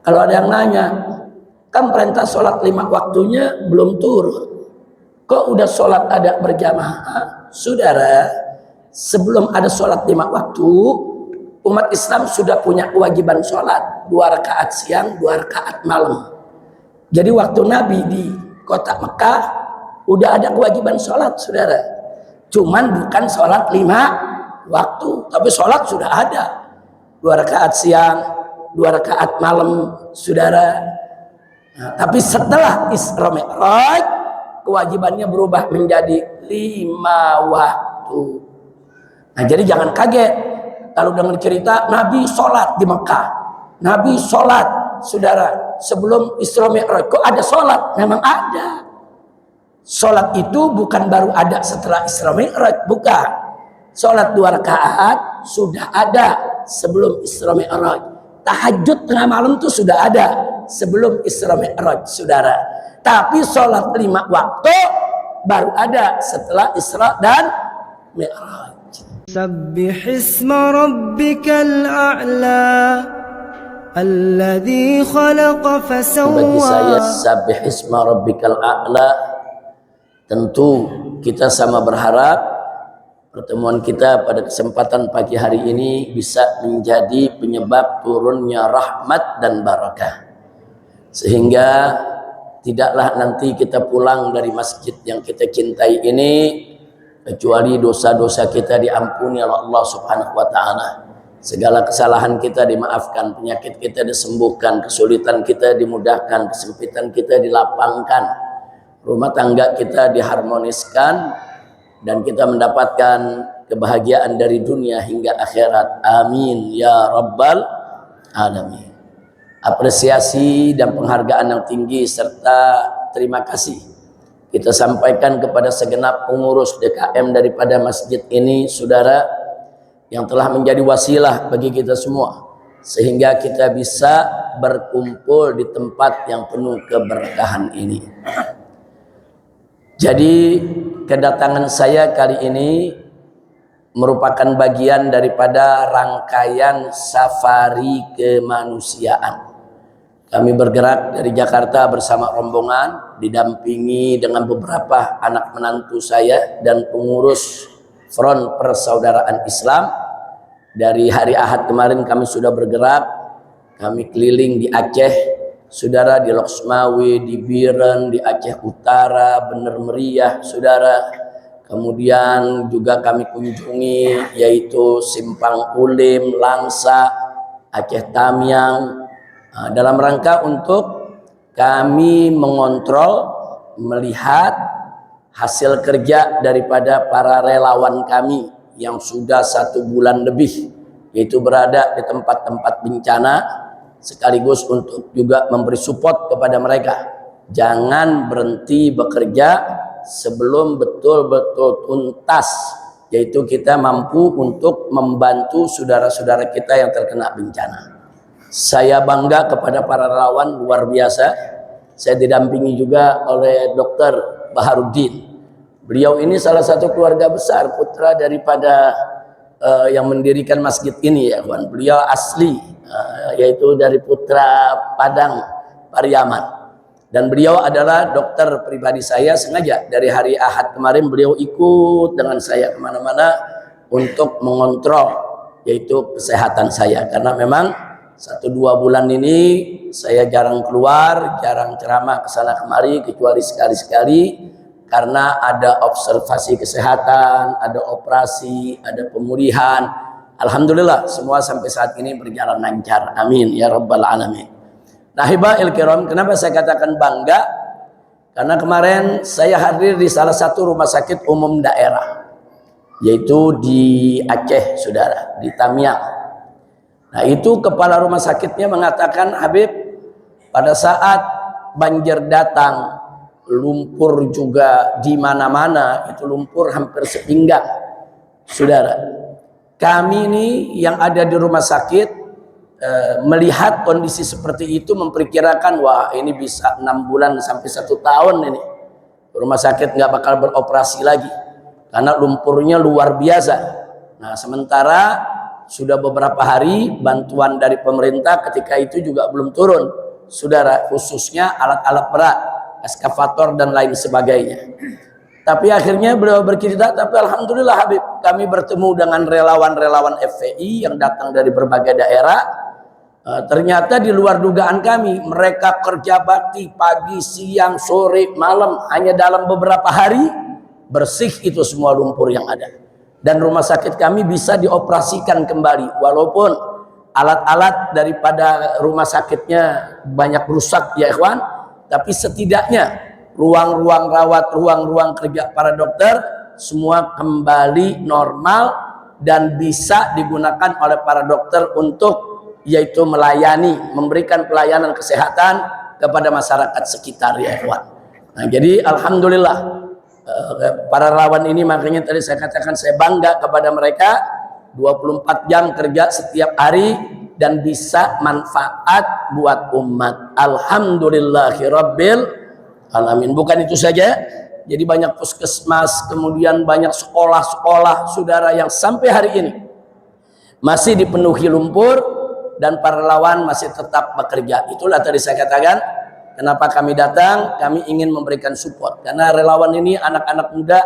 Kalau ada yang nanya, kan perintah sholat 5 waktunya belum turun, kok udah sholat ada berjamaah? Saudara, sebelum ada sholat 5 waktu, umat Islam sudah punya kewajiban sholat 2 rakaat siang, 2 rakaat malam. Jadi waktu Nabi di kota Mekah udah ada kewajiban sholat, saudara. Cuman bukan sholat 5 waktu, tapi sholat sudah ada 2 rakaat siang, 2 rakaat malam, saudara. Nah, tapi setelah Isra Mi'raj, kewajibannya berubah menjadi 5 waktu. Nah, jadi jangan kaget kalau dengar cerita Nabi sholat di Mekah, Nabi sholat, saudara, sebelum Isra Mi'raj. Kok ada sholat? Memang ada. Sholat itu bukan baru ada setelah Isra Mi'raj, bukan. Sholat 2 rakaat sudah ada sebelum Isra Mi'raj. Tahajud tengah malam itu sudah ada sebelum Isra Mi'raj, saudara. Tapi sholat 5 waktu baru ada setelah Isra dan Mi'raj. Sabbih isma rabbikal a'la alladzi khalaqa fasawwa. Bagi saya sabbih isma rabbikal a'la, tentu kita sama berharap pertemuan kita pada kesempatan pagi hari ini bisa menjadi penyebab turunnya rahmat dan barakah, sehingga tidaklah nanti kita pulang dari masjid yang kita cintai ini kecuali dosa-dosa kita diampuni oleh Allah Subhanahu wa taala. Segala kesalahan kita dimaafkan, penyakit kita disembuhkan, kesulitan kita dimudahkan, kesempitan kita dilapangkan, rumah tangga kita diharmoniskan, dan kita mendapatkan kebahagiaan dari dunia hingga akhirat. Amin ya rabbal alamin. Apresiasi dan penghargaan yang tinggi serta terima kasih kita sampaikan kepada segenap pengurus DKM daripada masjid ini, saudara, yang telah menjadi wasilah bagi kita semua sehingga kita bisa berkumpul di tempat yang penuh keberkahan ini. Jadi kedatangan saya kali ini merupakan bagian daripada rangkaian safari kemanusiaan. Kami bergerak dari Jakarta bersama rombongan, didampingi dengan beberapa anak menantu saya dan pengurus Front Persaudaraan Islam. Dari hari Ahad kemarin kami sudah bergerak, kami keliling di Aceh, saudara, di Loksmawe, di Biren, di Aceh Utara, Bener Meriah, saudara. Kemudian juga kami kunjungi yaitu Simpang Ulim, Langsa, Aceh Tamiang, dalam rangka untuk kami mengontrol, melihat hasil kerja daripada para relawan kami yang sudah 1 bulan lebih, yaitu berada di tempat-tempat bencana, sekaligus untuk juga memberi support kepada mereka. Jangan berhenti bekerja sebelum betul-betul tuntas, yaitu kita mampu untuk membantu saudara-saudara kita yang terkena bencana. Saya bangga kepada para relawan luar biasa. Saya didampingi juga oleh Dr. Baharudin. Beliau ini salah satu keluarga besar, putra daripada yang mendirikan masjid ini, ya kawan. Beliau asli yaitu dari putra Padang, Pariaman. Dan beliau adalah dokter pribadi saya. Sengaja dari hari Ahad kemarin beliau ikut dengan saya kemana-mana untuk mengontrol yaitu kesehatan saya, karena memang 1-2 bulan ini saya jarang keluar, jarang ceramah kesana kemari, kecuali sekali-sekali karena ada observasi kesehatan, ada operasi, ada pemulihan. Alhamdulillah semua sampai saat ini berjalan lancar. Amin ya rabbal alamin. Nah, hibahil kiram, kenapa saya katakan bangga? Karena kemarin saya hadir di salah satu rumah sakit umum daerah, yaitu di Aceh, saudara, di Tamiang. Nah, itu kepala rumah sakitnya mengatakan, Habib, pada saat banjir datang, lumpur juga di mana-mana, itu lumpur hampir sepinggang. Saudara, kami ini yang ada di rumah sakit melihat kondisi seperti itu memperkirakan, wah ini bisa 6 bulan sampai 1 tahun ini rumah sakit nggak bakal beroperasi lagi karena lumpurnya luar biasa. Nah, sementara sudah beberapa hari bantuan dari pemerintah ketika itu juga belum turun, saudara, khususnya alat-alat berat, eskavator dan lain sebagainya. Tapi akhirnya beliau bercerita, tapi alhamdulillah Habib, kami bertemu dengan relawan-relawan FPI yang datang dari berbagai daerah. Ternyata di luar dugaan kami, mereka kerja bakti pagi, siang, sore, malam, hanya dalam beberapa hari bersih itu semua lumpur yang ada. Dan rumah sakit kami bisa dioperasikan kembali, walaupun alat-alat daripada rumah sakitnya banyak rusak ya ikhwan, tapi setidaknya ruang-ruang rawat, ruang-ruang kerja para dokter semua kembali normal dan bisa digunakan oleh para dokter untuk yaitu melayani, memberikan pelayanan kesehatan kepada masyarakat sekitar ya ikhwan. Nah, jadi alhamdulillah para relawan ini, makanya tadi saya katakan saya bangga kepada mereka, 24 jam kerja setiap hari dan bisa manfaat buat umat. Alhamdulillahirabbil alamin. Bukan itu saja, jadi banyak puskesmas, kemudian banyak sekolah-sekolah saudara yang sampai hari ini masih dipenuhi lumpur dan para relawan masih tetap bekerja. Itulah tadi saya katakan kenapa kami datang, kami ingin memberikan support, karena relawan ini anak-anak muda,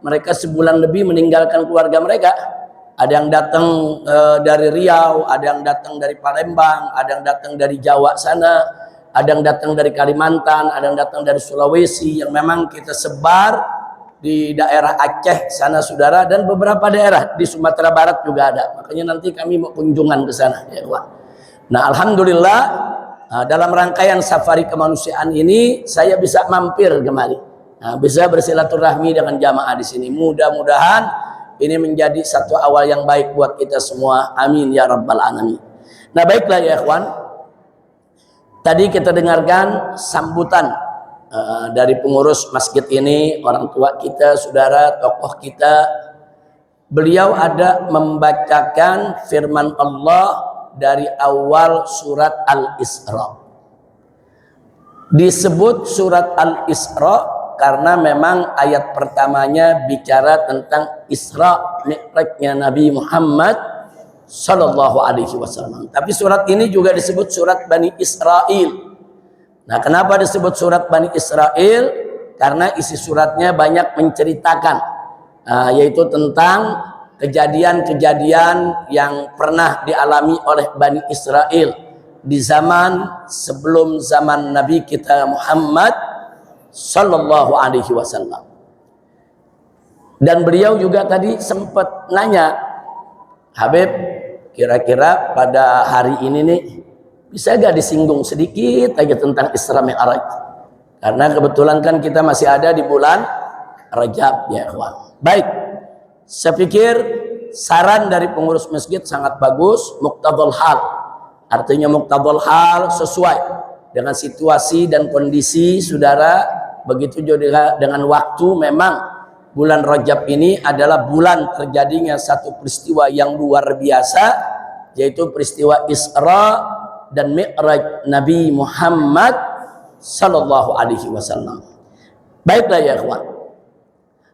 mereka sebulan lebih meninggalkan keluarga mereka. Ada yang datang dari Riau, ada yang datang dari Palembang, ada yang datang dari Jawa sana, ada yang datang dari Kalimantan, ada yang datang dari Sulawesi, yang memang kita sebar di daerah Aceh sana saudara, dan beberapa daerah di Sumatera Barat juga ada. Makanya nanti kami mau kunjungan ke sana ya ikhwan. Nah, alhamdulillah dalam rangkaian safari kemanusiaan ini saya bisa mampir kemari. Nah, bisa bersilaturahmi dengan jamaah di sini. Mudah-mudahan ini menjadi satu awal yang baik buat kita semua. Amin ya rabbal alamin. Nah, baiklah ya ikhwan. Tadi kita dengarkan sambutan dari pengurus masjid ini, orang tua kita, saudara, tokoh kita. Beliau ada membacakan firman Allah dari awal surat Al-Isra. Disebut surat Al-Isra karena memang ayat pertamanya bicara tentang Isra Mi'rajnya Nabi Muhammad sallallahu alaihi wasallam. Tapi surat ini juga disebut surat Bani Israel. Nah, kenapa disebut surat Bani Israel? Karena isi suratnya banyak menceritakan yaitu tentang kejadian-kejadian yang pernah dialami oleh Bani Israel di zaman sebelum zaman Nabi kita Muhammad sallallahu alaihi wasallam. Dan beliau juga tadi sempat nanya, Habib, kira-kira pada hari ini nih bisa gak disinggung sedikit aja tentang Isra Mi'raj? Karena kebetulan kan kita masih ada di bulan Rajab ya ikhwan. Baik, saya pikir saran dari pengurus masjid sangat bagus, muqtadul hal. Artinya muqtadul hal sesuai dengan situasi dan kondisi saudara. Begitu juga dengan waktu, memang bulan Rajab ini adalah bulan terjadinya satu peristiwa yang luar biasa, yaitu peristiwa Isra dan Mi'raj Nabi Muhammad sallallahu alaihi wasallam. Baiklah ya ikhwan.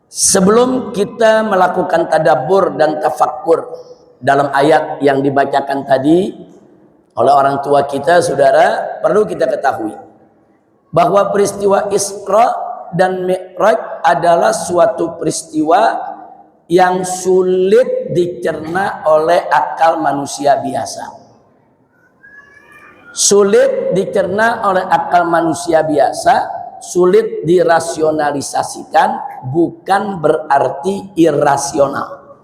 Sebelum kita melakukan tadabbur dan tafakkur dalam ayat yang dibacakan tadi oleh orang tua kita, saudara, perlu kita ketahui bahwa peristiwa Isra dan Mi'raj adalah suatu peristiwa yang sulit dicerna oleh akal manusia biasa. Sulit dicerna oleh akal manusia biasa, sulit dirasionalisasikan, bukan berarti irasional.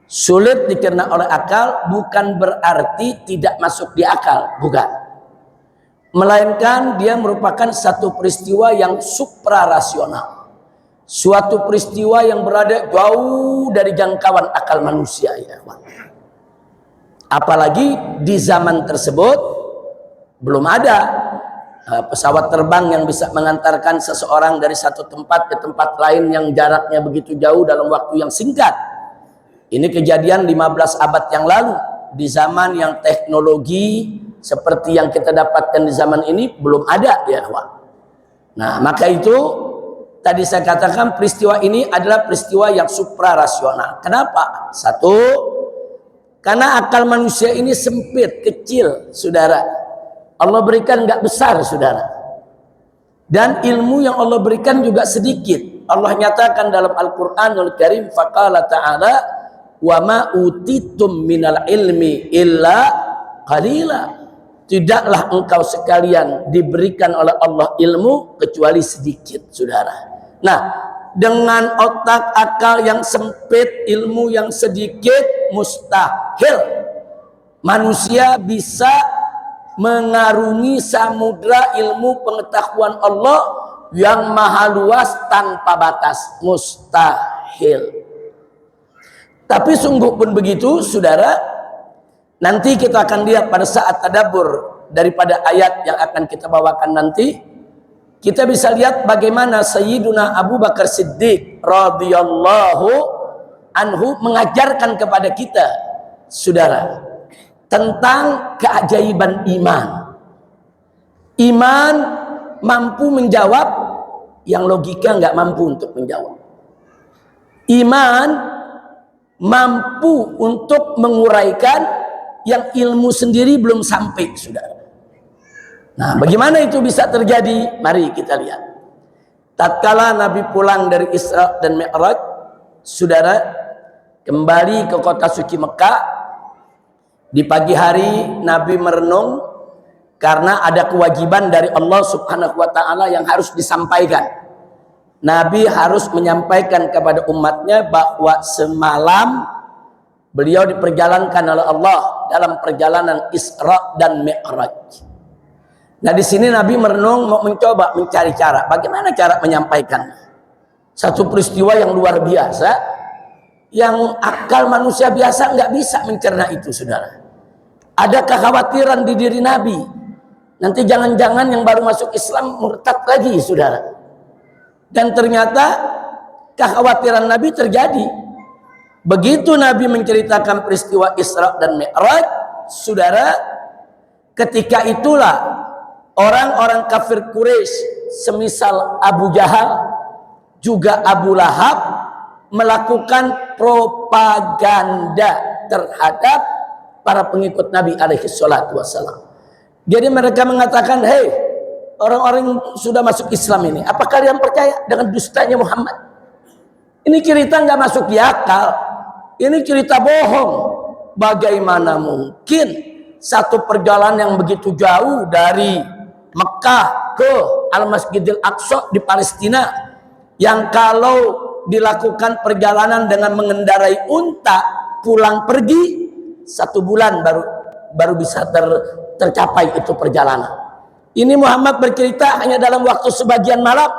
Sulit dicerna oleh akal bukan berarti tidak masuk di akal, bukan. Melainkan dia merupakan satu peristiwa yang suprarasional. Suatu peristiwa yang berada jauh dari jangkauan akal manusia ya. Apalagi di zaman tersebut belum ada pesawat terbang yang bisa mengantarkan seseorang dari satu tempat ke tempat lain yang jaraknya begitu jauh dalam waktu yang singkat. Ini kejadian 15 abad yang lalu, di zaman yang teknologi seperti yang kita dapatkan di zaman ini belum ada ya ikhwan. Nah, maka itu tadi saya katakan peristiwa ini adalah peristiwa yang suprarasional. Kenapa? Satu, Karena akal manusia ini sempit, kecil, saudara. Allah berikan nggak besar, saudara. Dan ilmu yang Allah berikan juga sedikit. Allah nyatakan dalam Al-Qur'anul Karim, faqala ta'ala, wa ma utitum minal ilmi illa qalila. Tidaklah engkau sekalian diberikan oleh Allah ilmu kecuali sedikit, saudara. Nah, dengan otak akal yang sempit, ilmu yang sedikit, mustahil manusia bisa mengarungi samudra ilmu pengetahuan Allah yang maha luas tanpa batas. Mustahil. Tapi sungguh pun begitu, saudara. Nanti kita akan lihat pada saat tadabbur daripada ayat yang akan kita bawakan nanti, kita bisa lihat bagaimana Sayyiduna Abu Bakar Siddiq radhiyallahu anhu mengajarkan kepada kita, saudara, tentang keajaiban iman. Iman mampu menjawab yang logika nggak mampu untuk menjawab. Iman mampu untuk menguraikan yang ilmu sendiri belum sampai, saudara. Nah, bagaimana itu bisa terjadi? Mari kita lihat. Tatkala Nabi pulang dari Isra dan Mi'raj, saudara, kembali ke kota suci Mekah. Di pagi hari Nabi merenung karena ada kewajiban dari Allah Subhanahu wa taala yang harus disampaikan. Nabi harus menyampaikan kepada umatnya bahwa semalam beliau diperjalankan oleh Allah dalam perjalanan Isra dan Mi'raj. Nah, di sini Nabi merenung, mau mencoba mencari cara. Bagaimana cara menyampaikan satu peristiwa yang luar biasa, yang akal manusia biasa nggak bisa mencerna itu, saudara. Ada kekhawatiran di diri Nabi. Nanti jangan-jangan yang baru masuk Islam murtad lagi, saudara. Dan ternyata kekhawatiran Nabi terjadi. Begitu Nabi menceritakan peristiwa Isra dan Mi'raj, saudara, ketika itulah orang-orang kafir Quraisy semisal Abu Jahal juga Abu Lahab melakukan propaganda terhadap para pengikut Nabi alaihi salatu wassalam. Jadi mereka mengatakan, hei orang-orang yang sudah masuk Islam ini, apa kalian percaya dengan dustanya Muhammad? Ini cerita nggak masuk di akal. Ini cerita bohong. Bagaimana mungkin satu perjalanan yang begitu jauh dari Mekah ke Al-Masjidil Aqsa di Palestina, yang kalau dilakukan perjalanan dengan mengendarai unta pulang pergi 1 bulan baru bisa tercapai itu perjalanan. Ini Muhammad bercerita hanya dalam waktu sebagian malam.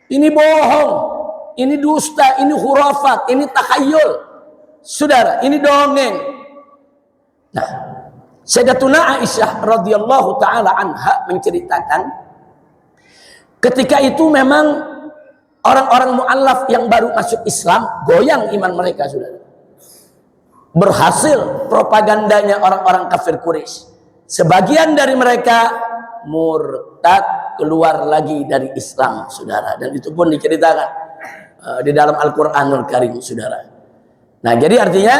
Ini bohong, ini dusta, ini hurafat, ini takhayul. Saudara, ini dongeng. Nah, Sayyidatuna Aisyah radhiyallahu taala anha menceritakan ketika itu memang orang-orang mu'allaf yang baru masuk Islam goyang iman mereka, saudara. Berhasil propagandanya orang-orang kafir Quraisy. Sebagian dari mereka murtad, keluar lagi dari Islam, saudara. Dan itu pun diceritakan di dalam Al-Qur'anul Karim, saudara. Nah, jadi artinya,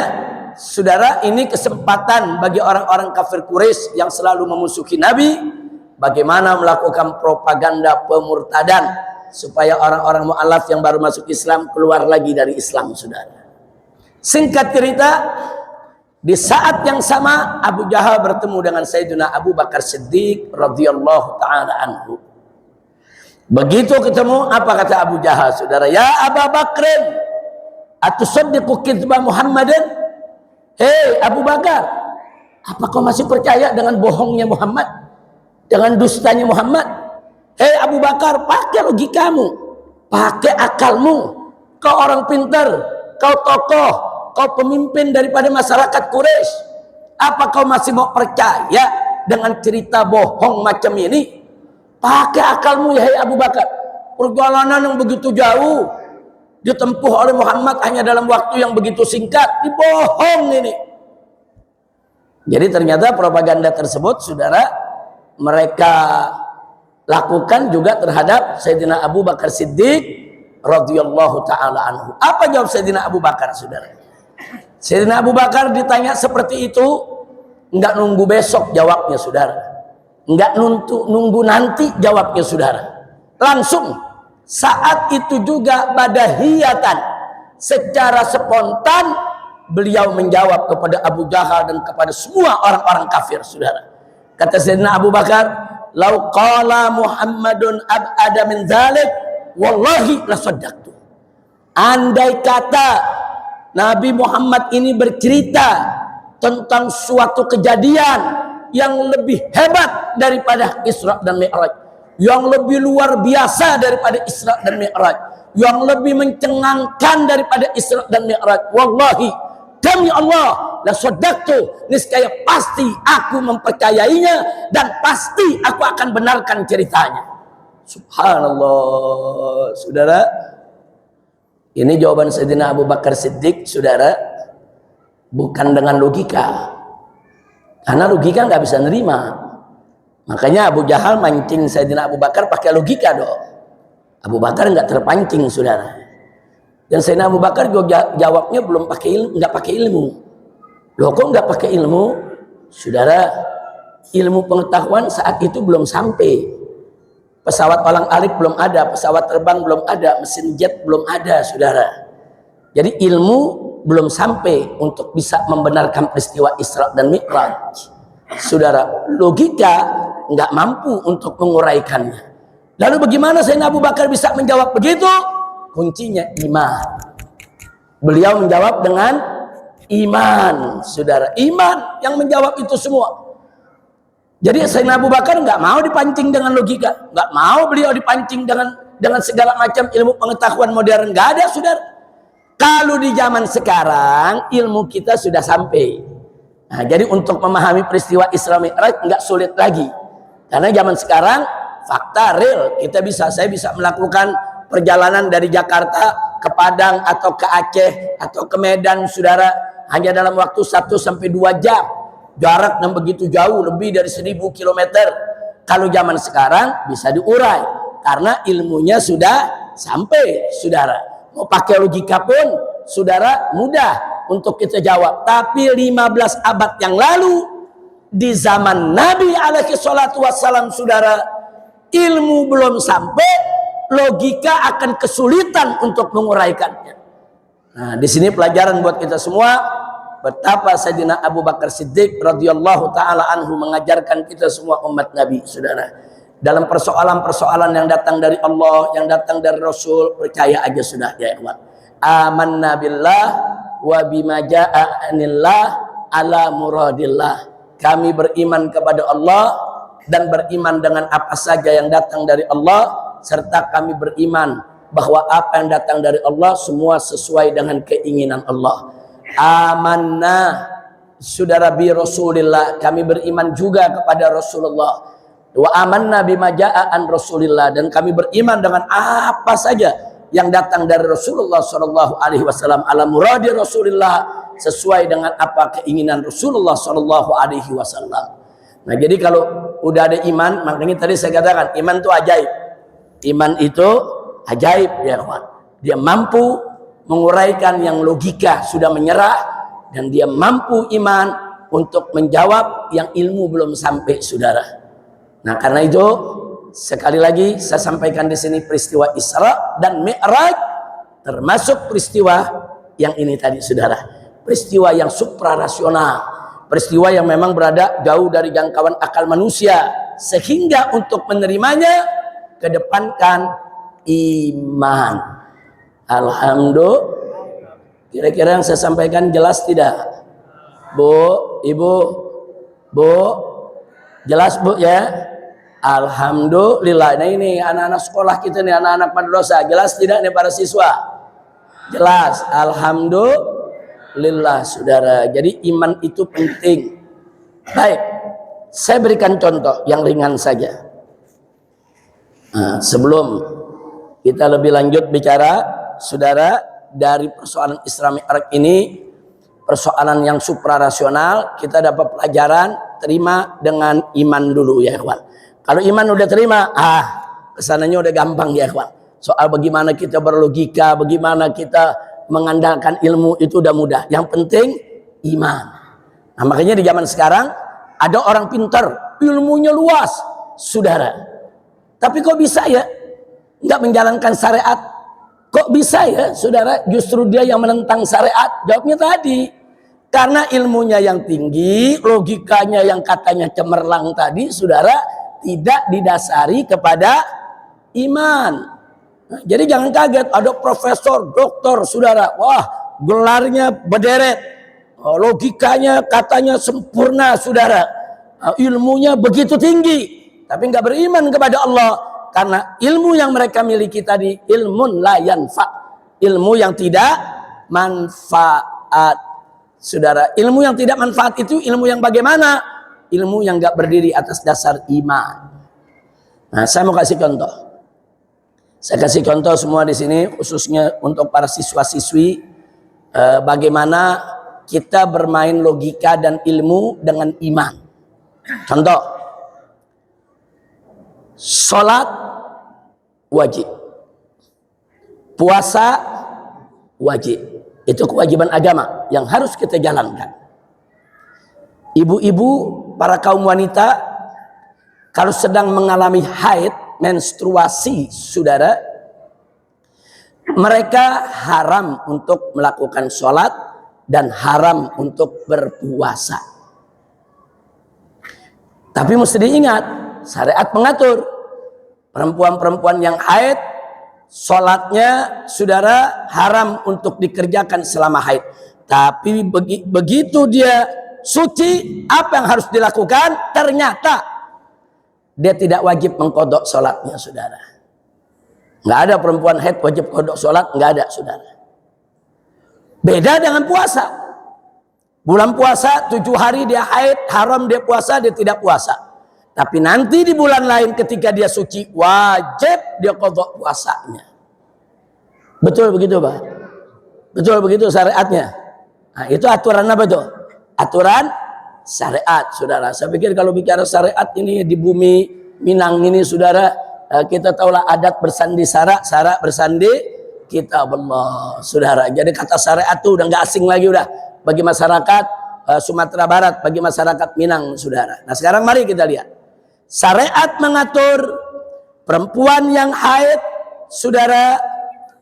saudara, ini kesempatan bagi orang-orang kafir Quraisy yang selalu memusuhi Nabi, bagaimana melakukan propaganda pemurtadan supaya orang-orang mu'alaf yang baru masuk Islam keluar lagi dari Islam, saudara. Singkat cerita, di saat yang sama Abu Jahal bertemu dengan Sayyidina Abu Bakar Siddiq radhiyallahu taala anhu. Begitu ketemu, apa kata Abu Jahal, saudara? Ya Abu Bakrin, atusaddiqu kadzba Muhammadin? Hei Abu Bakar, apa kau masih percaya dengan bohongnya Muhammad, dengan dustanya Muhammad? Hei Abu Bakar, pakai logikamu, pakai akalmu. Kau orang pintar, kau tokoh, kau pemimpin daripada masyarakat Quraisy. Apa kau masih mau percaya dengan cerita bohong macam ini? Pakai akalmu ya hei Abu Bakar. Perjalanan yang begitu jauh ditempuh oleh Muhammad hanya dalam waktu yang begitu singkat, dibohong ini. Jadi ternyata propaganda tersebut, saudara, mereka lakukan juga terhadap Sayyidina Abu Bakar Siddiq radhiyallahu taala anhu. Apa jawab Sayyidina Abu Bakar, saudara? Sayyidina Abu Bakar ditanya seperti itu, enggak nunggu besok jawabnya saudara, enggak nunggu nanti jawabnya saudara, langsung saat itu juga badahiyatan, secara spontan beliau menjawab kepada Abu Jahal dan kepada semua orang-orang kafir saudara. Kata Sayyidina Abu Bakar, "Lau qala Muhammadun ab'ada min dzalik, wallahi la saddaqtu." Andai kata Nabi Muhammad ini bercerita tentang suatu kejadian yang lebih hebat daripada Isra dan Mi'raj, yang lebih luar biasa daripada Isra dan Mi'raj, yang lebih mencengangkan daripada Isra dan Mi'raj, wallahi, demi Allah, la saddaqtu, niscaya pasti aku mempercayainya dan pasti aku akan benarkan ceritanya. Subhanallah, saudara. Ini jawaban Sayyidina Abu Bakar Siddiq, saudara, bukan dengan logika. Karena logika nggak bisa nerima. Makanya Abu Jahal mancing Sayyidina Abu Bakar pakai logika dong. Abu Bakar nggak terpancing, saudara. Dan Sayyidina Abu Bakar juga jawabnya belum pakai ilmu, nggak pakai ilmu. Loh kok nggak pakai ilmu? Saudara, ilmu pengetahuan saat itu belum sampai. Pesawat olang-alik belum ada, pesawat terbang belum ada, mesin jet belum ada, saudara. Jadi ilmu belum sampai untuk bisa membenarkan peristiwa Isra dan Mi'raj. Saudara, logika nggak mampu untuk menguraikannya. Lalu bagaimana Sayyidina Abu Bakar bisa menjawab begitu? Kuncinya iman. Beliau menjawab dengan iman, saudara. Iman yang menjawab itu semua. Jadi Sayyidina Abu Bakar nggak mau dipancing dengan logika, nggak mau beliau dipancing dengan segala macam ilmu pengetahuan modern, nggak ada, saudara. Kalau di zaman sekarang ilmu kita sudah sampai. Nah, jadi untuk memahami peristiwa Isra Mi'raj nggak sulit lagi, karena zaman sekarang fakta real saya bisa melakukan perjalanan dari Jakarta ke Padang atau ke Aceh atau ke Medan, saudara, hanya dalam waktu 1 sampai 2 jam. Jarak yang begitu jauh, lebih dari 1000 km. Kalau zaman sekarang bisa diurai karena ilmunya sudah sampai, saudara. Mau pakai logika pun, saudara, mudah untuk kita jawab. Tapi 15 abad yang lalu, di zaman Nabi alaihi salatu wassalam, saudara, ilmu belum sampai, logika akan kesulitan untuk menguraikannya. Nah, di sini pelajaran buat kita semua. Betapa Sayyidina Abu Bakar Siddiq radhiyallahu taala anhu mengajarkan kita semua umat Nabi, saudara. Dalam persoalan-persoalan yang datang dari Allah, yang datang dari Rasul, percaya aja sudah, ya ikhwan. Amanna billah wa bima jaa'a anillah ala muradillah. Kami beriman kepada Allah dan beriman dengan apa saja yang datang dari Allah, serta kami beriman bahwa apa yang datang dari Allah semua sesuai dengan keinginan Allah. Amanna, saudara, bi Rasulillah, kami beriman juga kepada Rasulullah. Wa amanna bima jaa'a an Rasulillah, dan kami beriman dengan apa saja yang datang dari Rasulullah sallallahu alaihi wasallam, ala muradi Rasulillah, sesuai dengan apa keinginan Rasulullah sallallahu alaihi wasallam. Nah, jadi kalau udah ada iman, makanya tadi saya katakan iman itu ajaib. Iman itu ajaib, ya kawan. Dia mampu menguraikan yang logika sudah menyerah, dan dia mampu iman untuk menjawab yang ilmu belum sampai, saudara. Nah, karena itu sekali lagi saya sampaikan di sini peristiwa Isra dan Mi'raj termasuk peristiwa yang ini tadi, saudara. Peristiwa yang suprarasional, peristiwa yang memang berada jauh dari jangkauan akal manusia, sehingga untuk menerimanya kedepankan iman. Alhamdulillah. Kira-kira yang saya sampaikan jelas tidak? Bu, Ibu, Bu, jelas Bu ya? Alhamdulillah. Nah, ini anak-anak sekolah kita nih, anak-anak madrasah, jelas tidak nih para siswa? Jelas. Alhamdulillah, saudara. Jadi iman itu penting. Baik, saya berikan contoh yang ringan saja. Nah, sebelum kita lebih lanjut bicara, saudara, dari persoalan Isra Mi'raj ini, persoalan yang suprarasional, kita dapat pelajaran terima dengan iman dulu, ya kawan. Kalau iman udah terima, kesananya udah gampang, ya kawan. Soal bagaimana kita berlogika, bagaimana kita mengandalkan ilmu itu udah mudah. Yang penting iman. Nah, makanya di zaman sekarang ada orang pintar, ilmunya luas, saudara. Tapi kok bisa ya nggak menjalankan syariat? Kok bisa ya, saudara? Justru dia yang menentang syariat. Jawabnya tadi, karena ilmunya yang tinggi, logikanya yang katanya cemerlang tadi, saudara, tidak didasari kepada iman. Nah, jadi jangan kaget ada profesor, doktor, saudara, wah gelarnya berderet, logikanya katanya sempurna, saudara, ilmunya begitu tinggi, tapi nggak beriman kepada Allah. Karena ilmu yang mereka miliki tadi ilmun la yanfa, ilmu yang tidak manfaat, saudara. Ilmu yang tidak manfaat itu ilmu yang bagaimana? Ilmu yang nggak berdiri atas dasar iman. Nah, saya mau kasih contoh. Saya kasih contoh semua di sini, khususnya untuk para siswa-siswi, bagaimana kita bermain logika dan ilmu dengan iman. Contoh, sholat wajib, puasa wajib, itu kewajiban agama yang harus kita jalankan. Ibu-ibu, para kaum wanita, kalau sedang mengalami haid, menstruasi, saudara, mereka haram untuk melakukan sholat dan haram untuk berpuasa. Tapi mesti diingat, syariat mengatur perempuan-perempuan yang haid, sholatnya, saudara, haram untuk dikerjakan selama haid. Tapi begitu dia suci, apa yang harus dilakukan? Ternyata dia tidak wajib mengkodok sholatnya, saudara. Nggak ada perempuan haid wajib kodok sholat, nggak ada, saudara. Beda dengan puasa. Bulan puasa 7 hari dia haid, haram dia puasa, dia tidak puasa. Tapi nanti di bulan lain ketika dia suci, wajib dia kodok puasanya. Betul begitu, Pak? Betul begitu syariatnya. Nah, itu aturan apa tuh? Aturan syariat, saudara. Saya pikir kalau bicara syariat ini di bumi Minang ini, saudara, kita tahulah adat bersandi sara, sara bersandi kitab Allah, saudara. Jadi kata syariat itu udah nggak asing lagi, udah bagi masyarakat Sumatera Barat, bagi masyarakat Minang, saudara. Nah, sekarang mari kita lihat. Syariat mengatur perempuan yang haid, saudara,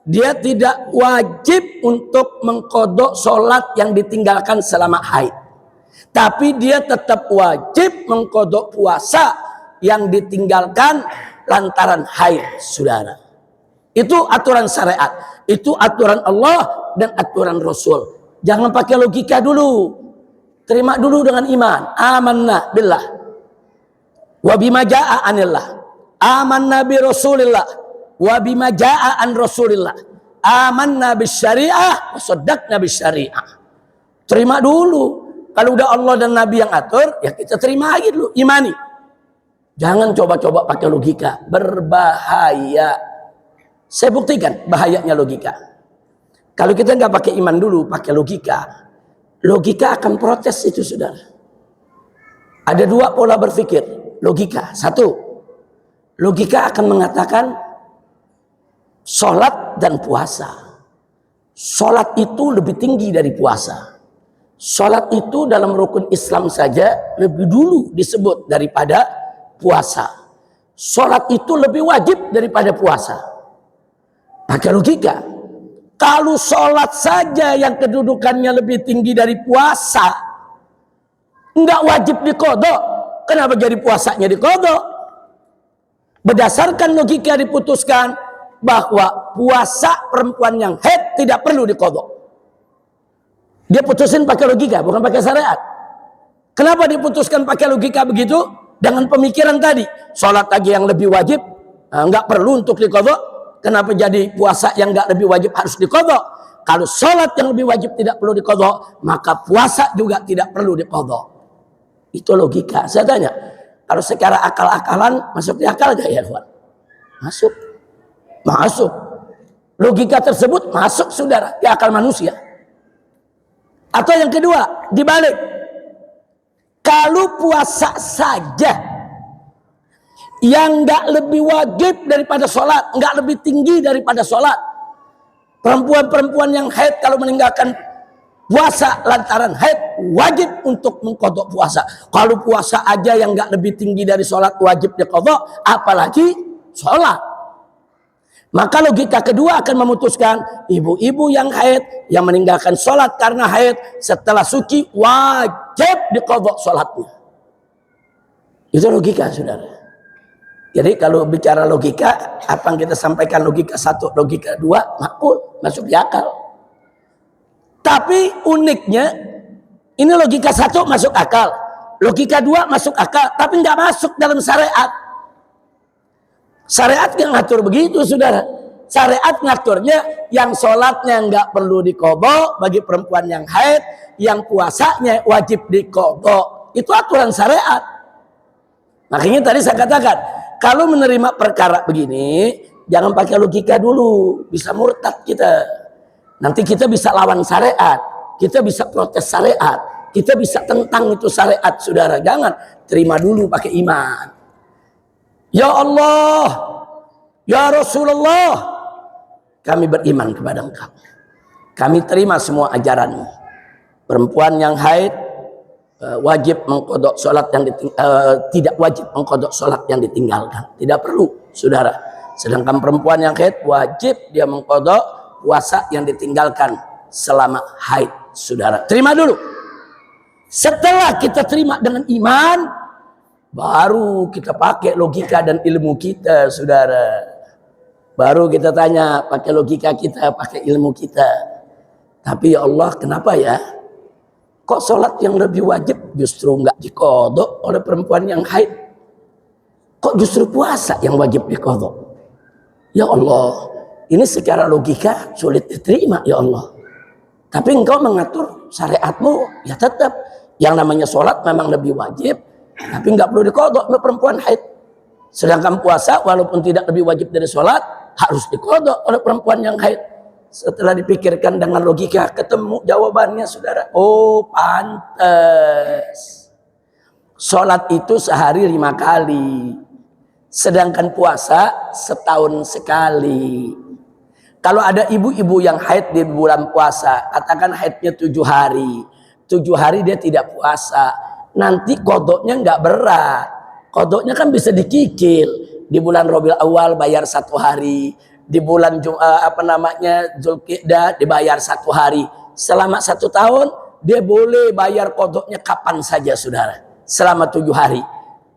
dia tidak wajib untuk mengkodok sholat yang ditinggalkan selama haid. Tapi dia tetap wajib mengkodok puasa yang ditinggalkan lantaran haid, saudara. Itu aturan syariat, itu aturan Allah dan aturan Rasul. Jangan pakai logika dulu, terima dulu dengan iman. Amanna billah wa bima jaa anillah, amanna bi rasulillah wa bima jaa an rasulillah, amanna bis syariah wa saddaqna bis syariah. Terima dulu. Kalau udah Allah dan Nabi yang atur, ya kita terima aja dulu, imani. Jangan coba-coba pakai logika, berbahaya. Saya buktikan bahayanya logika. Kalau kita nggak pakai iman dulu, pakai logika, logika akan protes itu, saudara. Ada 2 pola berpikir logika. 1, logika akan mengatakan sholat dan puasa. Sholat itu lebih tinggi dari puasa. Sholat itu dalam rukun Islam saja lebih dulu disebut daripada puasa. Sholat itu lebih wajib daripada puasa. Pakai logika. Kalau sholat saja yang kedudukannya lebih tinggi dari puasa, nggak wajib dikodok, kenapa jadi puasanya dikodok? Berdasarkan logika diputuskan bahwa puasa perempuan yang haid tidak perlu dikodok. Dia putusin pakai logika, bukan pakai syariat. Kenapa diputuskan pakai logika begitu? Dengan pemikiran tadi, sholat lagi yang lebih wajib, nggak perlu untuk dikodok. Kenapa jadi puasa yang nggak lebih wajib harus dikodok? Kalau sholat yang lebih wajib tidak perlu dikodok, maka puasa juga tidak perlu dikodok. Itu logika. Saya tanya, kalau secara akal-akalan masuk di akal gak ya, Tuhan? Masuk. Masuk. Logika tersebut masuk, saudara, di akal manusia. Atau yang kedua, dibalik. Kalau puasa saja yang nggak lebih wajib daripada sholat, nggak lebih tinggi daripada sholat, Perempuan-perempuan yang haid kalau meninggalkan puasa lantaran haid wajib untuk mengqadha puasa. Kalau puasa aja yang nggak lebih tinggi dari sholat wajib diqadha, apalagi sholat. Maka logika kedua akan memutuskan ibu-ibu yang haid yang meninggalkan sholat karena haid setelah suci wajib diqadha sholatnya. Itu logika, saudara. Jadi kalau bicara logika, apa yang kita sampaikan logika satu, logika dua, makul, masuk di akal. Tapi uniknya, ini logika satu masuk akal, logika dua masuk akal, tapi nggak masuk dalam syariat. Syariat nggak ngatur begitu, saudara. Syariat ngaturnya yang sholatnya nggak perlu diqadha bagi perempuan yang haid, yang puasanya wajib diqadha. Itu aturan syariat. Makanya tadi saya katakan, kalau menerima perkara begini, jangan pakai logika dulu, bisa murtad kita. Nanti kita bisa lawan syariat, kita bisa protes syariat, kita bisa tentang itu syariat, saudara. Jangan, terima dulu pakai iman. Ya Allah, ya Rasulullah, kami beriman kepada Engkau. Kami terima semua ajaranmu. Perempuan yang haid wajib mengqadha salat yang tidak wajib mengqadha salat yang ditinggalkan. Tidak perlu, saudara. Sedangkan perempuan yang haid wajib dia mengqadha puasa yang ditinggalkan selama haid, saudara. Terima dulu. Setelah kita terima dengan iman, baru kita pakai logika dan ilmu kita, saudara. Baru kita tanya pakai logika kita, pakai ilmu kita. Tapi ya Allah, kenapa ya? Kok sholat yang lebih wajib justru nggak diqadha oleh perempuan yang haid? Kok justru puasa yang wajib diqadha? Ya Allah, ini secara logika sulit diterima, ya Allah. Tapi Engkau mengatur syariatmu, ya tetap yang namanya sholat memang lebih wajib, tapi nggak perlu diqadha oleh perempuan haid. Sedangkan puasa walaupun tidak lebih wajib dari sholat, harus diqadha oleh perempuan yang haid. Setelah dipikirkan dengan logika, ketemu jawabannya, saudara. Oh, pantas. Sholat itu sehari 5 kali. Sedangkan puasa setahun sekali. Kalau ada ibu-ibu yang haid di bulan puasa, katakan haidnya 7 hari. 7 hari dia tidak puasa. Nanti qadhanya nggak berat. Qadhanya kan bisa dikikil. Di bulan Rabiul Awal bayar 1 hari. Di bulan Zulqa'dah dibayar 1 hari. Selama 1 tahun dia boleh bayar qadhanya kapan saja, saudara. Selama 7 hari.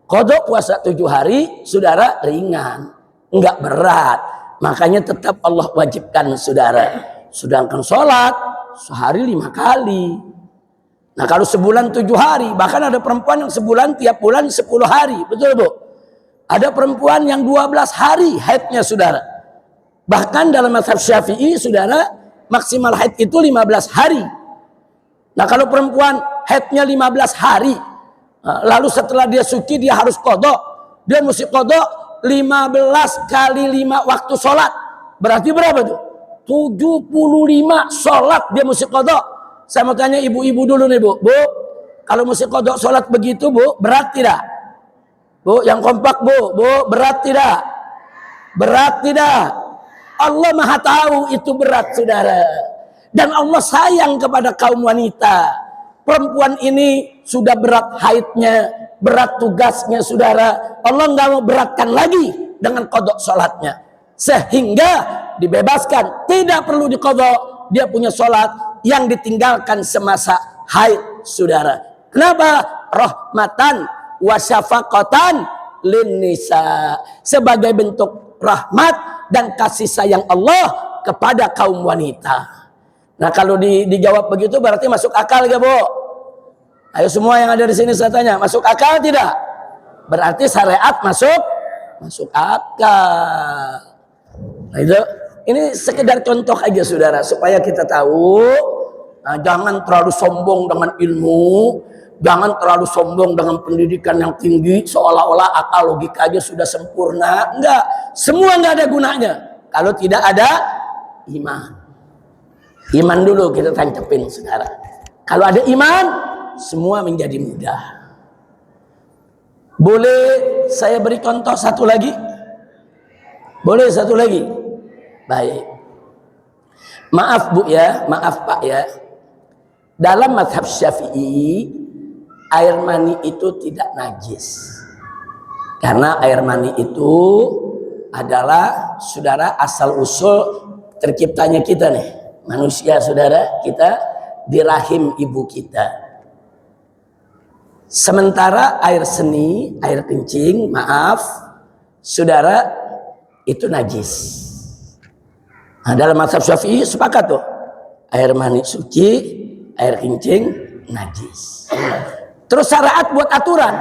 Qadha puasa 7 hari, saudara, ringan, enggak berat. Makanya tetap Allah wajibkan, saudara. Sedangkan sholat sehari 5 kali. Nah kalau sebulan 7 hari, bahkan ada perempuan yang sebulan tiap bulan 10 hari, betul Bu? Ada perempuan yang 12 hari haidnya, saudara. Bahkan dalam mazhab Syafi'i, saudara, maksimal haid itu 15 hari. Nah kalau perempuan haidnya 15 hari, lalu setelah dia suci dia harus qadha. Dia mesti qadha 15 kali 5 waktu sholat. Berarti berapa tuh? 75 sholat dia mesti qadha. Saya mau tanya ibu-ibu dulu nih, Bu. Bu, kalau mesti qadha sholat begitu, Bu, berat tidak? Bu, yang kompak, Bu. Bu, berat tidak? Berat tidak? Allah Maha tahu itu berat, saudara. Dan Allah sayang kepada kaum wanita. Perempuan ini sudah berat haidnya, berat tugasnya, saudara. Allah nggak mau beratkan lagi dengan qadha sholatnya. Sehingga dibebaskan, tidak perlu diqadha. Dia punya sholat yang ditinggalkan semasa haid, saudara. Kenapa? Rahmatan wa syafaqatan lin nisa. Sebagai bentuk rahmat dan kasih sayang Allah kepada kaum wanita. Nah kalau dijawab begitu berarti masuk akal gak, Bu? Ayo semua yang ada di sini saya tanya, masuk akal tidak? Berarti syariat masuk akal. Nah, ini sekedar contoh aja, saudara, supaya kita tahu. Nah, jangan terlalu sombong dengan ilmu, jangan terlalu sombong dengan pendidikan yang tinggi, seolah-olah akal logika aja sudah sempurna. Enggak, semua enggak ada gunanya kalau tidak ada iman. Iman dulu kita tancapin, saudara. Kalau ada iman, semua menjadi mudah. Boleh saya beri contoh satu lagi? Boleh satu lagi? Baik. Maaf Bu ya, maaf Pak ya. Dalam mazhab Syafi'i, air mani itu tidak najis. Karena air mani itu adalah saudara asal usul terciptanya kita nih. Manusia saudara, kita di rahim ibu kita. Sementara air seni, air kencing, maaf, saudara, itu najis. Nah, dalam mazhab Syafi'i sepakat tuh, air mani suci, air kencing najis. Terus syariat buat aturan,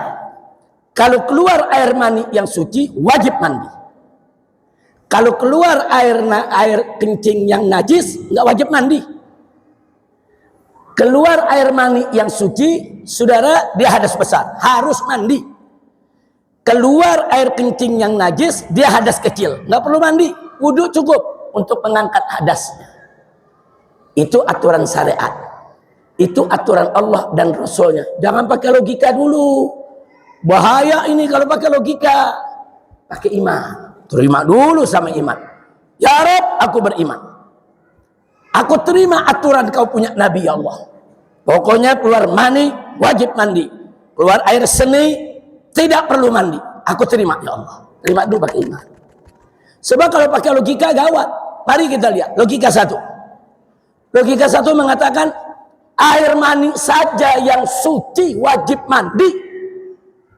kalau keluar air mani yang suci wajib mandi. Kalau keluar air kencing yang najis nggak wajib mandi. Keluar air mani yang suci, saudara, dia hadas besar, harus mandi. Keluar air kencing yang najis, dia hadas kecil, nggak perlu mandi, wudu cukup untuk mengangkat hadasnya. Itu aturan syariat, itu aturan Allah dan Rasulnya. Jangan pakai logika dulu, bahaya ini kalau pakai logika. Pakai iman, terima dulu sama iman. Ya Rabb, aku beriman. Aku terima aturan kau punya Nabi ya Allah. Pokoknya keluar mani wajib mandi. Keluar air seni tidak perlu mandi. Aku terima ya Allah. Terima dulu pakai iman. Sebab kalau pakai logika gawat. Mari kita lihat logika satu. Logika satu mengatakan air mani saja yang suci wajib mandi.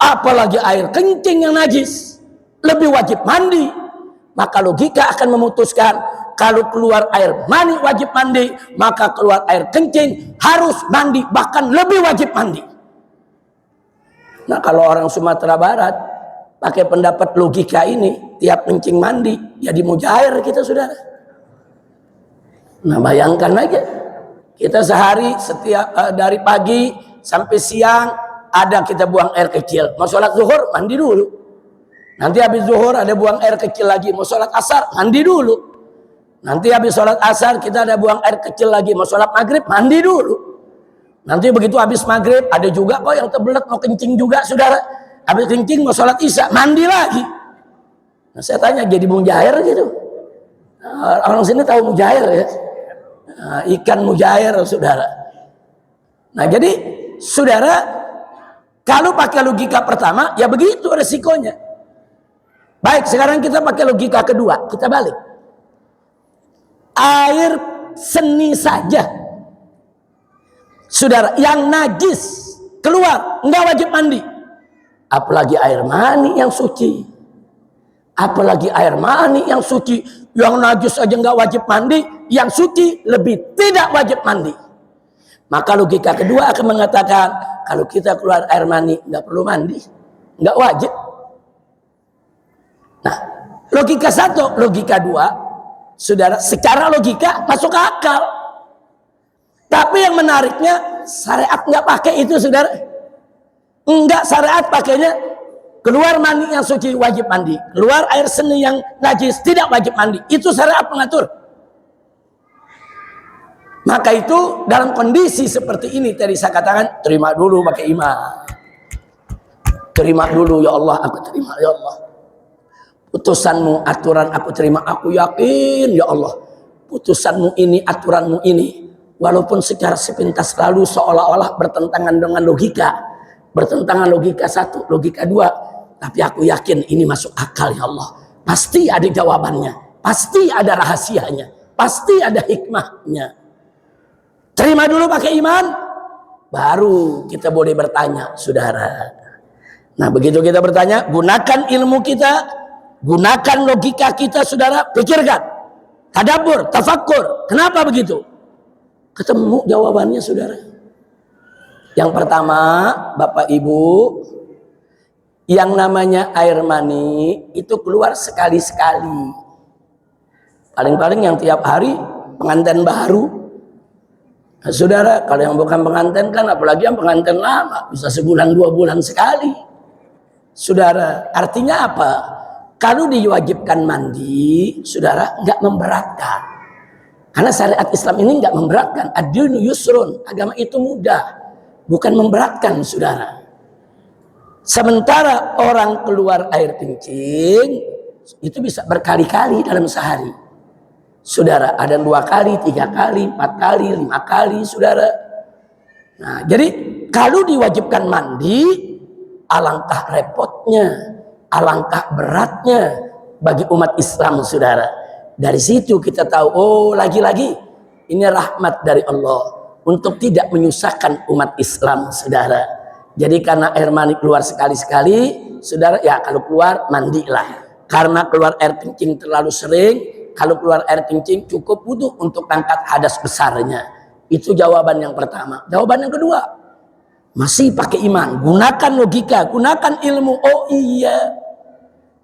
Apalagi air kencing yang najis lebih wajib mandi. Maka logika akan memutuskan kalau keluar air mani wajib mandi, maka keluar air kencing harus mandi, bahkan lebih wajib mandi. Nah, kalau orang Sumatera Barat pakai pendapat logika ini, tiap kencing mandi, jadi mujair kita saudara. Nah, bayangkan aja, kita sehari setiap dari pagi sampai siang ada kita buang air kecil. Mau sholat zuhur mandi dulu. Nanti habis zuhur ada buang air kecil lagi. Mau sholat asar mandi dulu. Nanti habis sholat asar kita ada buang air kecil lagi. Mau sholat maghrib mandi dulu. Nanti begitu habis maghrib ada juga kok yang terbelet mau kencing juga saudara. Habis kencing mau sholat isya mandi lagi. Nah, saya tanya jadi mujair gitu. Nah, orang sini tahu mujair ya. Nah, ikan mujair saudara. Nah jadi saudara, kalau pakai logika pertama ya begitu resikonya. Baik, sekarang kita pakai logika kedua, kita balik. Air seni saja, saudara, yang najis keluar, nggak wajib mandi. Apalagi air mani yang suci. Apalagi air mani yang suci, yang najis aja nggak wajib mandi, yang suci lebih tidak wajib mandi. Maka logika kedua akan mengatakan, kalau kita keluar air mani nggak perlu mandi, nggak wajib. Nah, logika satu, logika dua, saudara, secara logika masuk akal. Tapi yang menariknya, syariat nggak pakai itu, saudara. Enggak, syariat pakainya keluar mani yang suci wajib mandi, keluar air seni yang najis tidak wajib mandi. Itu syariat mengatur. Maka itu dalam kondisi seperti ini tadi saya katakan, terima dulu pakai iman. Terima dulu ya Allah, aku terima ya Allah. Putusanmu, aturan aku terima, aku yakin ya Allah. Putusanmu ini, aturanmu ini, walaupun secara sepintas lalu seolah-olah bertentangan dengan logika, bertentangan logika satu, logika dua, tapi aku yakin ini masuk akal ya Allah. Pasti ada jawabannya, pasti ada rahasianya, pasti ada hikmahnya. Terima dulu pakai iman, baru kita boleh bertanya, saudara. Nah, begitu kita bertanya, gunakan ilmu kita, gunakan logika kita, saudara, pikirkan, tadabbur, tafakkur. Kenapa begitu? Ketemu jawabannya, saudara. Yang pertama, Bapak Ibu, yang namanya air mani itu keluar sekali-sekali. Paling-paling yang tiap hari pengantin baru. Nah, saudara, kalau yang bukan pengantin kan, apalagi yang pengantin lama, bisa sebulan 2 bulan sekali. Saudara, artinya apa? Kalau diwajibkan mandi, saudara, nggak memberatkan. Karena syariat Islam ini nggak memberatkan. Ad-dinu yusrun, agama itu mudah, bukan memberatkan, saudara. Sementara orang keluar air kencing, itu bisa berkali-kali dalam sehari. Saudara, ada 2 kali, 3 kali, 4 kali, 5 kali, saudara. Nah, jadi kalau diwajibkan mandi, alangkah repotnya, alangkah beratnya bagi umat Islam, saudara. Dari situ kita tahu, oh lagi-lagi ini rahmat dari Allah untuk tidak menyusahkan umat Islam, saudara. Jadi karena air mani keluar sekali-sekali, saudara, ya kalau keluar mandilah. Karena keluar air kencing terlalu sering, kalau keluar air kencing cukup wudu untuk angkat hadas besarnya. Itu jawaban yang pertama. Jawaban yang kedua, masih pakai iman, gunakan logika, gunakan ilmu. Oh iya,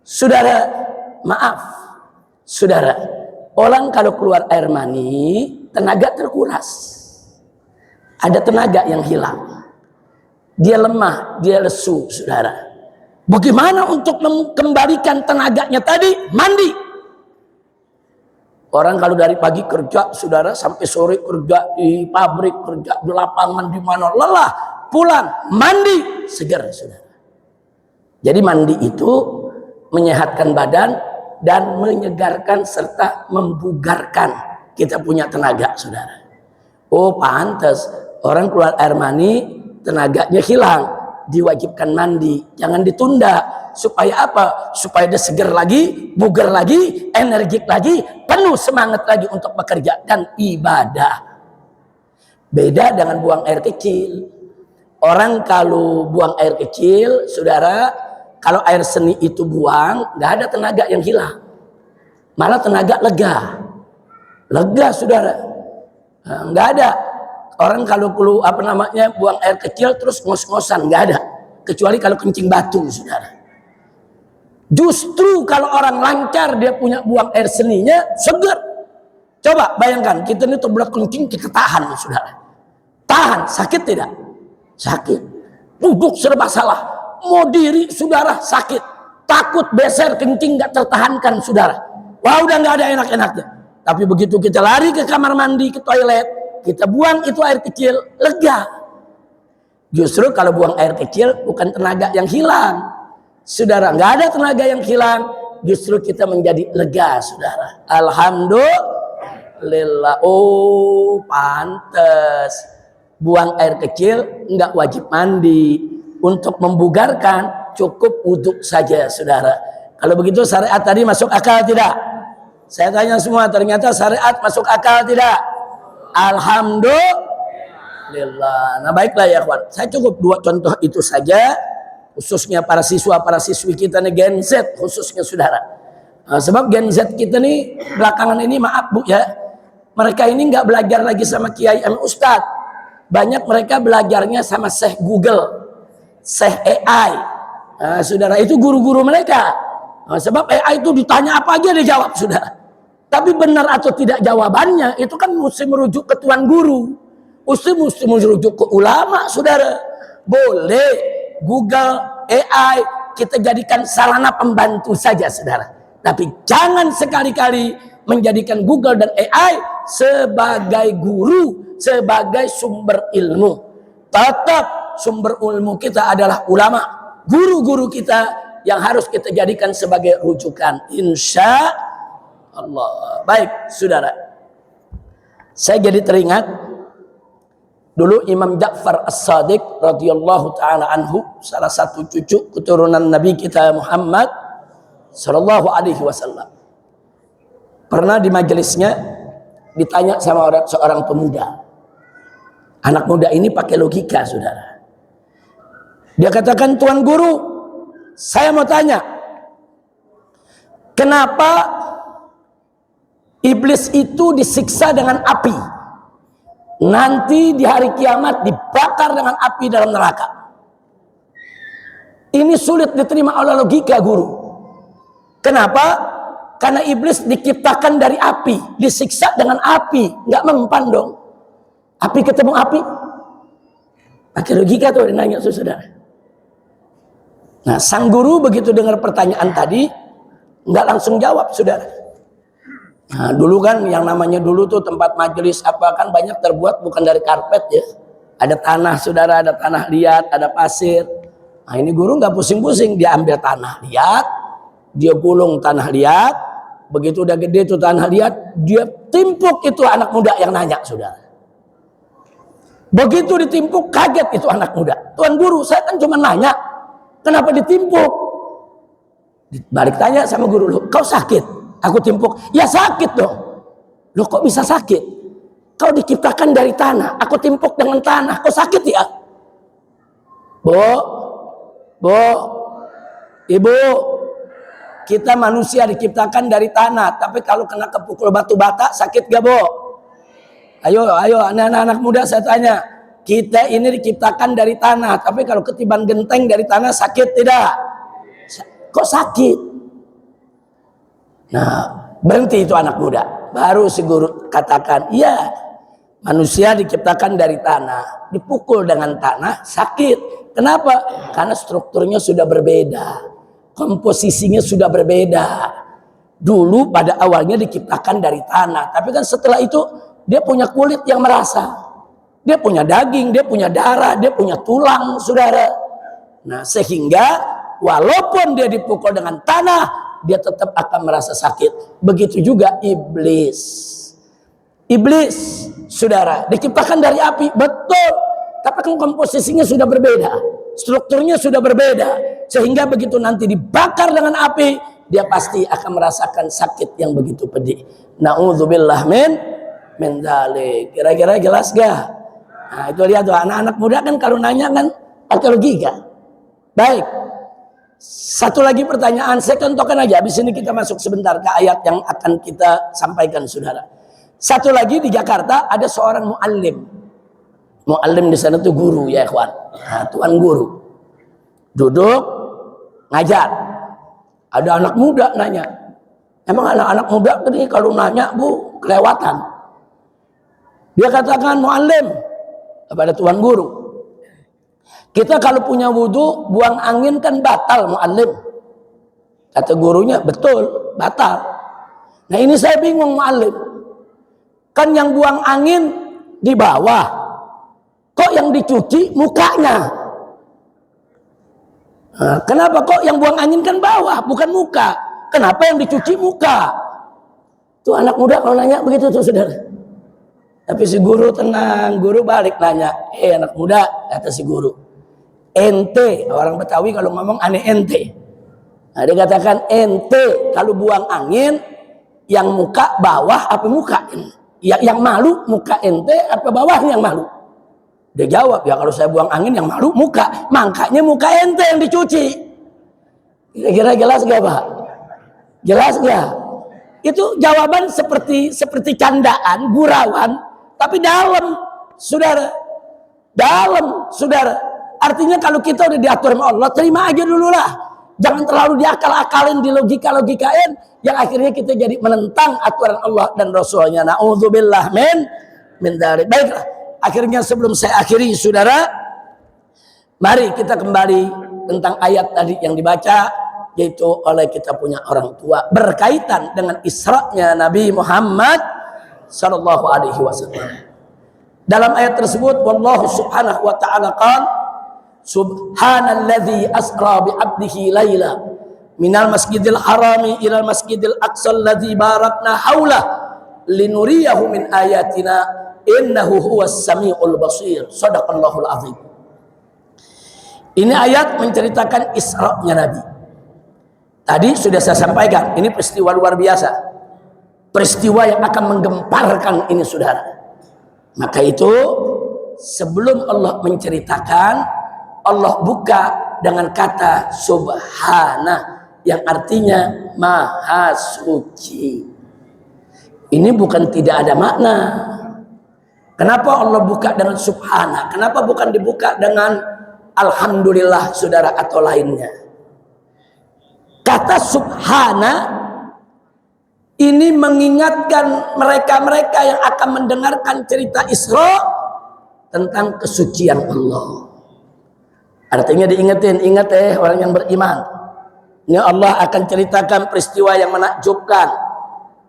saudara, maaf, saudara, orang kalau keluar air mani, tenaga terkuras. Ada tenaga yang hilang. Dia lemah, dia lesu, saudara. Bagaimana untuk mengembalikan tenaganya tadi? Mandi. Orang kalau dari pagi kerja, saudara, sampai sore kerja di pabrik, kerja di lapangan, di mana lelah, pulang mandi segar, saudara. Jadi mandi itu menyehatkan badan dan menyegarkan serta membugarkan. Kita punya tenaga, saudara. Oh pantas orang keluar air mani tenaganya hilang, diwajibkan mandi, jangan ditunda. Supaya apa? Supaya dia segar lagi, bugar lagi, energik lagi, penuh semangat lagi untuk bekerja dan ibadah. Beda dengan buang air kecil. Orang kalau buang air kecil, saudara, kalau air seni itu buang, nggak ada tenaga yang hilang, malah tenaga lega, saudara. Nggak ada orang kalau buang air kecil terus ngos-ngosan, nggak ada, kecuali kalau kencing batu, saudara. Justru kalau orang lancar dia punya buang air seninya segar. Coba bayangkan kita ini terbelah kencing, kita tahan, saudara. Tahan, sakit tidak? Sakit. Duduk serba salah, mau diri, saudara, sakit. Takut beser kencing nggak tertahankan, saudara. Wah, udah nggak ada enak-enaknya. Tapi begitu kita lari ke kamar mandi, ke toilet, kita buang itu air kecil, lega. Justru kalau buang air kecil bukan tenaga yang hilang, saudara, nggak ada tenaga yang hilang, justru kita menjadi lega, saudara. Alhamdulillah. Oh pantes buang air kecil nggak wajib mandi. Untuk membugarkan cukup wudhu saja, saudara. Kalau begitu syariat tadi masuk akal tidak? Saya tanya semua, ternyata syariat masuk akal tidak? Alhamdulillah. Nah baiklah ya kawan, saya cukup 2 contoh itu saja, khususnya para siswa, para siswi kita nih Gen Z khususnya, saudara. Nah, sebab Gen Z kita nih belakangan ini, maaf bu ya, mereka ini nggak belajar lagi sama kiai dan ustadz, banyak mereka belajarnya sama Syekh Google, Syekh AI. Nah, saudara, itu guru-guru mereka. Nah, sebab AI itu ditanya apa aja dia jawab, saudara. Tapi benar atau tidak jawabannya itu kan mesti merujuk ke tuan guru, mesti merujuk ke ulama, saudara. Boleh Google, AI kita jadikan sarana pembantu saja, saudara. Tapi jangan sekali-kali menjadikan Google dan AI sebagai guru, sebagai sumber ilmu. Tetap sumber ilmu kita adalah ulama, guru-guru kita yang harus kita jadikan sebagai rujukan, insya Allah. Baik, saudara, saya jadi teringat dulu Imam Ja'far As-Sadiq radhiyallahu taala anhu, salah satu cucu keturunan Nabi kita Muhammad sallallahu alaihi wasallam. Pernah di majelisnya ditanya sama seorang pemuda. Anak muda ini pakai logika, saudara. Dia katakan, "Tuan guru, saya mau tanya, kenapa iblis itu disiksa dengan api? Nanti di hari kiamat dibakar dengan api dalam neraka. Ini sulit diterima oleh logika, guru. Kenapa? Karena iblis diciptakan dari api, disiksa dengan api, nggak mempan dong. Api ketemu api, pakai logika tuh nanya, saudara. Nah, sang guru begitu dengar pertanyaan tadi, nggak langsung jawab, saudara. Nah, dulu kan yang namanya dulu tuh tempat majelis apa kan banyak terbuat bukan dari karpet ya. Ada tanah, saudara, ada tanah liat, ada pasir. Nah, ini guru nggak pusing-pusing, dia ambil tanah liat, dia gulung tanah liat, Begitu udah gede tuh tanah liat, dia timpuk itu anak muda yang nanya, saudara. Begitu ditimpuk, kaget itu anak muda. Tuan guru, saya kan cuma nanya, kenapa ditimpuk? Balik tanya sama guru, lu, kau sakit? Aku timpuk. Ya sakit dong. Lu kok bisa sakit? Kau diciptakan dari tanah, aku timpuk dengan tanah, kok sakit ya? Bu, ibu, kita manusia diciptakan dari tanah, tapi kalau kena kepukul batu bata sakit gak, Bu? Ayo anak-anak muda saya tanya, kita ini diciptakan dari tanah, tapi kalau ketiban genteng dari tanah sakit tidak? Kok sakit? Nah, berhenti itu anak muda. Baru si guru katakan, iya, manusia diciptakan dari tanah, dipukul dengan tanah sakit. Kenapa? Karena strukturnya sudah berbeda, komposisinya sudah berbeda. Dulu pada awalnya diciptakan dari tanah, tapi kan setelah itu dia punya kulit yang merasa, dia punya daging, dia punya darah, dia punya tulang, saudara. Nah, sehingga walaupun dia dipukul dengan tanah, dia tetap akan merasa sakit. Begitu juga iblis. Iblis, saudara, diciptakan dari api, betul. Tapi kan komposisinya sudah berbeda, strukturnya sudah berbeda, sehingga begitu nanti dibakar dengan api, dia pasti akan merasakan sakit yang begitu pedih. Na'udzubillah min dzalik. Kira-kira jelas gak? Nah, itu lihat tuh, anak-anak muda kan kalau nanya kan pakai logika. Baik. Satu lagi pertanyaan, saya contohkan aja. Habis ini kita masuk sebentar ke ayat yang akan kita sampaikan, saudara. Satu lagi di Jakarta ada seorang muallim. Muallim di sana tuh guru ya, ikhwan. Nah, tuan guru duduk ngajar. Ada anak muda nanya. Emang anak-anak muda ini kalau nanya, Bu, kelewatan. Dia katakan, muallim kepada tuan guru, kita kalau punya wudu buang angin kan batal, muallim. Kata gurunya, betul, batal. Nah, ini saya bingung, muallim. Kan yang buang angin di bawah, kok yang dicuci mukanya? Nah, kenapa kok yang buang angin kan bawah, bukan muka? Kenapa yang dicuci muka? Tuh anak muda kalau nanya begitu tuh, saudara. Tapi si guru tenang, guru balik nanya, anak muda, kata si guru, ente, orang Betawi kalau ngomong aneh ente. Nah, dia katakan, ente kalau buang angin, yang muka bawah apa muka? Yang malu muka ente apa bawahnya yang malu? Dia jawab, ya kalau saya buang angin yang malu muka, makanya muka ente yang dicuci. Kira-kira jelas gak, Pak? Jelas gak? Itu jawaban seperti candaan, gurauan, tapi dalam, saudara. Dalam, saudara. Artinya kalau kita udah diatur sama Allah, terima aja dulu lah. Jangan terlalu diakal-akalin, di logika-logikain, yang akhirnya kita jadi menentang aturan Allah dan Rasulnya. Na'udzubillah min dzalik. Baiklah. Akhirnya sebelum saya akhiri, saudara, mari kita kembali tentang ayat tadi yang dibaca, yaitu oleh kita punya orang tua, berkaitan dengan Isra'nya Nabi Muhammad sallallahu alaihi wasallam. Dalam ayat tersebut, wallahu subhanahu wa ta'ala qala, subhanalladzi asra bi 'abdihi laila minal masjidil harami ilal masjidil aqsa alladzi barakna haula linuriyahu min ayatina innahu huwas samiul basir. Shadaqallahul azim. Ini ayat menceritakan Isra-nya Nabi. Tadi sudah saya sampaikan, ini peristiwa luar biasa. Peristiwa yang akan menggemparkan ini, saudara. Maka itu sebelum Allah menceritakan, Allah buka dengan kata subhana, yang artinya maha suci. Ini bukan tidak ada makna. Kenapa Allah buka dengan subhana? Kenapa bukan dibuka dengan alhamdulillah, saudara, atau lainnya? Kata subhana ini mengingatkan mereka-mereka yang akan mendengarkan cerita Isra tentang kesucian Allah. Artinya diingetin, ingat orang yang beriman. Ini Allah akan ceritakan peristiwa yang menakjubkan,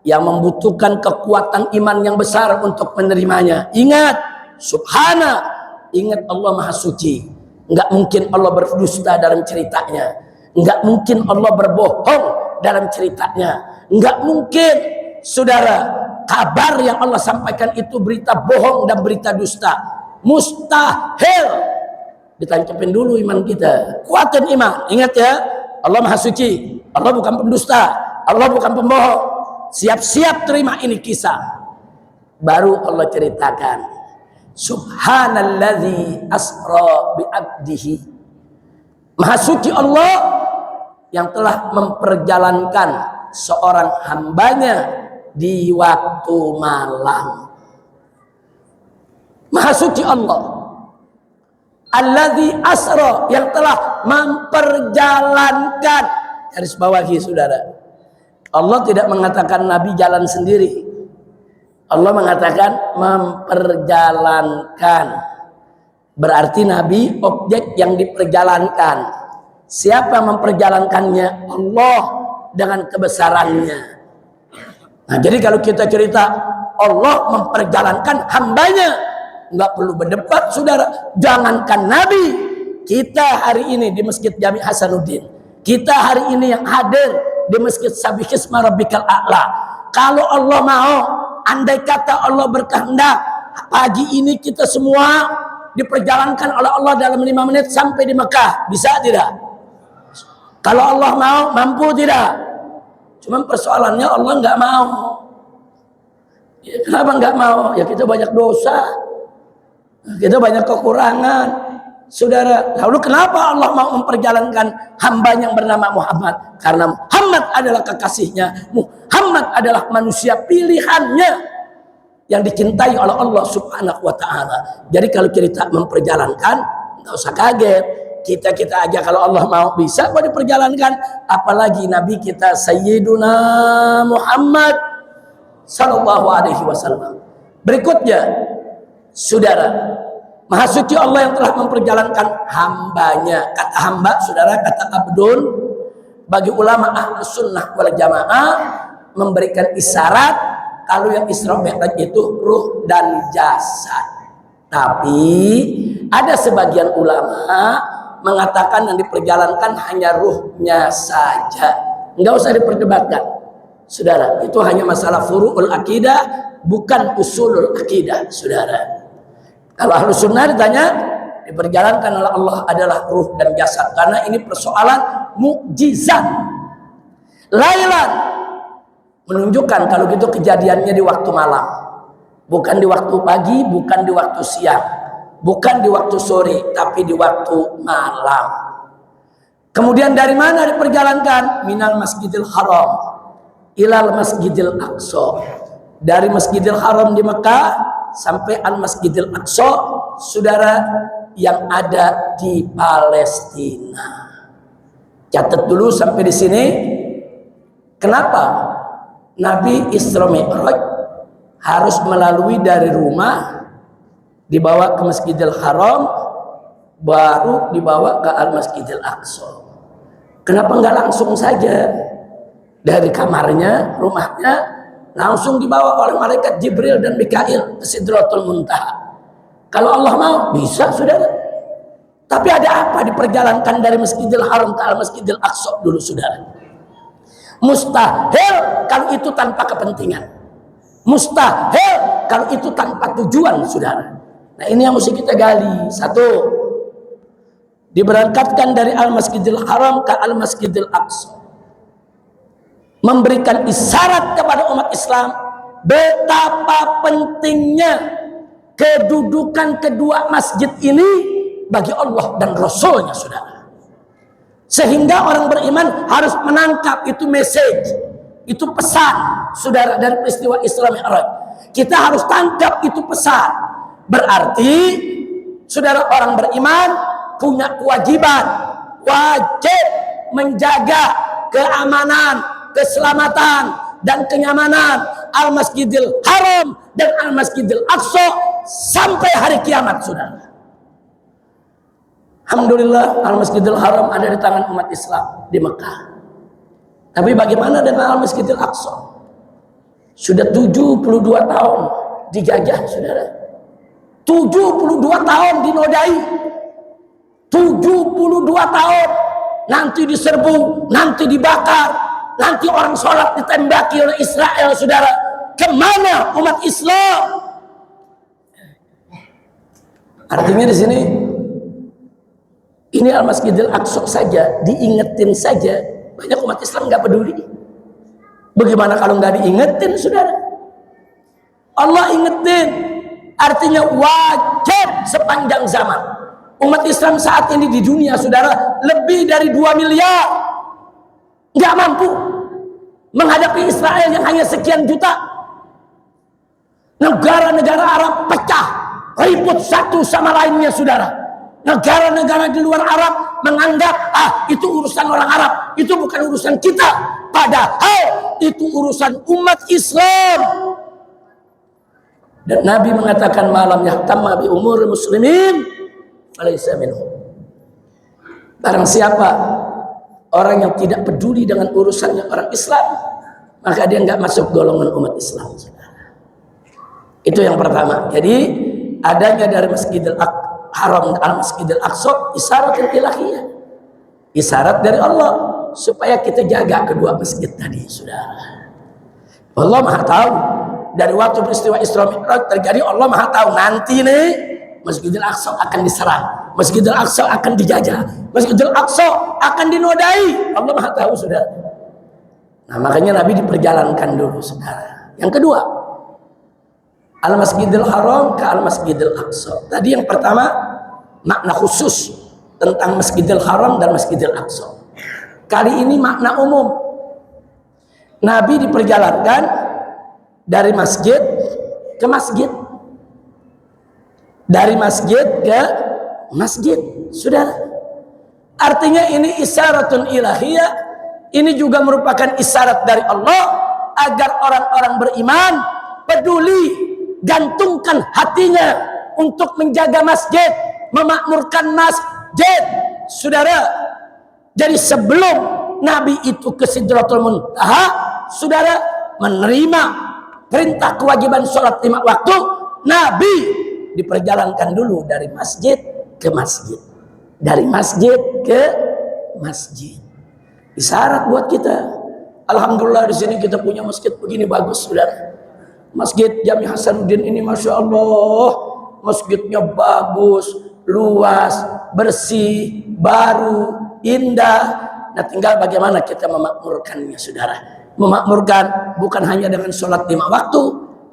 yang membutuhkan kekuatan iman yang besar untuk menerimanya. Ingat, subhana, ingat Allah maha suci. Enggak mungkin Allah berdusta dalam ceritanya. Enggak mungkin Allah berbohong dalam ceritanya. Enggak mungkin, saudara, kabar yang Allah sampaikan itu berita bohong dan berita dusta. Mustahil. Ditancapin dulu iman kita, kuatkan iman. Ingat ya, Allah Maha Suci, Allah bukan pendusta, Allah bukan pembohong. Siap-siap terima ini kisah. Baru Allah ceritakan, Subhanalladzi asra bi'abdihi. Maha Suci Allah yang telah memperjalankan seorang hambanya di waktu malam. Maha Suci Allah. Alladzi asra, yang telah memperjalankan. Garis bawahi saudara, Allah tidak mengatakan Nabi jalan sendiri. Allah mengatakan memperjalankan. Berarti Nabi objek yang diperjalankan. Siapa memperjalankannya? Allah dengan kebesarannya. Nah, jadi kalau kita cerita Allah memperjalankan hambanya, nggak perlu berdebat, saudara. Jangankan Nabi, kita hari ini di Masjid Jami Hasanuddin, kita hari ini yang hadir di Masjid Sabbihisma Rabbikal A'la, kalau Allah mau, andai kata Allah berkehendak, pagi ini kita semua diperjalankan oleh Allah dalam 5 menit sampai di Mekah, bisa tidak? Kalau Allah mau, mampu tidak? Cuman persoalannya Allah nggak mau. Ya, kenapa nggak mau? Ya kita banyak dosa, kita banyak kekurangan, saudara. Lalu kenapa Allah mau memperjalankan hamba yang bernama Muhammad? Karena Muhammad adalah kekasihnya, Muhammad adalah manusia pilihannya yang dicintai oleh Allah Subhanahu wa Ta'ala. Jadi kalau kita memperjalankan, nggak usah kaget. Kita aja kalau Allah mau bisa kok diperjalankan, apalagi Nabi kita Sayyiduna Muhammad Sallallahu Alaihi Wasallam. Berikutnya, saudara, Maha Suci Allah yang telah memperjalankan hambanya. Kata hamba, saudara, kata abdun, bagi ulama Ahlus Sunnah wal Jamaah memberikan isyarat kalau yang Isra Mi'raj itu ruh dan jasad. Tapi ada sebagian ulama mengatakan yang diperjalankan hanya ruhnya saja, nggak usah diperdebatkan, saudara. Itu hanya masalah furu'ul akidah, bukan usulul akidah, saudara. Kalau Ahlus Sunnah ditanya, diperjalankan oleh Allah adalah ruh dan jasad, karena ini persoalan mukjizat. Lailan menunjukkan kalau gitu kejadiannya di waktu malam, bukan di waktu pagi, bukan di waktu siang, bukan di waktu sore, tapi di waktu malam. Kemudian dari mana diperjalankan? Minal Masjidil Haram ilal Masjidil Aqsa. Dari Masjidil Haram di Mekah sampai Al Masjidil Aqsa, saudara, yang ada di Palestina. Catat dulu sampai di sini. Kenapa Nabi Isra Mi'raj harus melalui dari rumah, dibawa ke Masjidil Haram, baru dibawa ke Al Masjidil Aqsa? Kenapa nggak langsung saja dari kamarnya, rumahnya, langsung dibawa oleh malaikat Jibril dan Mikail ke Sidratul Muntaha? Kalau Allah mau, bisa, saudara. Tapi ada apa diperjalankan dari Masjidil Haram ke Al Masjidil Aqsa dulu, saudara? Mustahil kalau itu tanpa kepentingan. Mustahil kalau itu tanpa tujuan, saudara. Nah, ini yang mesti kita gali. Satu, diberangkatkan dari Al-Masjidil Haram ke Al-Masjidil Aqsa, memberikan isyarat kepada umat Islam betapa pentingnya kedudukan kedua masjid ini bagi Allah dan Rasulnya, saudara. Sehingga orang beriman harus menangkap itu message, itu pesan, saudara, dari peristiwa Isra Mi'raj. Kita harus tangkap itu pesan. Berarti, saudara, orang beriman punya kewajiban, wajib menjaga keamanan, keselamatan, dan kenyamanan Al-Masjidil Haram dan Al-Masjidil Aqsa sampai hari kiamat, saudara. Alhamdulillah, Al-Masjidil Haram ada di tangan umat Islam di Mekah. Tapi bagaimana dengan Al-Masjidil Aqsa? Sudah 72 tahun dijajah, saudara. 72 tahun dinodai. 72 tahun nanti diserbu, nanti dibakar, nanti orang sholat ditembaki oleh Israel, saudara. Kemana umat Islam? Artinya di sini ini Al-Masjidil Aqsa saja diingetin saja, banyak umat Islam nggak peduli. Bagaimana kalau nggak diingetin, saudara? Allah ingetin, artinya wajib sepanjang zaman. Umat Islam saat ini di dunia, saudara, lebih dari 2 miliar, nggak mampu menghadapi Israel yang hanya sekian juta. Negara-negara Arab pecah, ribut satu sama lainnya, saudara. Negara-negara di luar Arab menganggap itu urusan orang Arab, itu bukan urusan kita, padahal itu urusan umat Islam. Dan Nabi mengatakan malam yahtamma bi umur muslimin falaysa minhum. Barang siapa orang yang tidak peduli dengan urusannya orang Islam, maka dia nggak masuk golongan umat Islam. Itu yang pertama. Jadi adanya dari Masjidil Haram dan Masjidil Aqsa isyarat ilahiyah, isyarat dari Allah supaya kita jaga kedua masjid tadi, saudara. Allah Maha tahu dari waktu peristiwa Isra Mi'raj terjadi, Allah Maha tahu nanti nih Masjidil Aqsa akan diserang, Masjidil Aqsa akan dijajah, Masjidil Aqsa akan dinodai. Allah Maha tahu, saudara. Nah, makanya Nabi diperjalankan dulu, saudara. Yang kedua, Al-Masjidil Haram ke Al-Masjidil Aqsa. Tadi yang pertama makna khusus tentang Masjidil Haram dan Masjidil Aqsa. Kali ini makna umum. Nabi diperjalankan dari masjid ke masjid, dari masjid ke masjid, saudara. Artinya ini isyaratun ilahiyah. Ini juga merupakan isyarat dari Allah agar orang-orang beriman peduli, gantungkan hatinya untuk menjaga masjid, memakmurkan masjid, saudara. Jadi sebelum Nabi itu ke Sidratul Muntaha, saudara, menerima perintah kewajiban sholat 5 waktu, Nabi diperjalankan dulu dari masjid ke masjid, dari masjid ke masjid. Isyarat buat kita. Alhamdulillah di sini kita punya masjid begini bagus, saudara. Masjid Jami Hasanuddin ini, masya Allah, masjidnya bagus, luas, bersih, baru, indah. Nah, tinggal bagaimana kita memakmurkannya, saudara. Memakmurkan bukan hanya dengan sholat 5 waktu,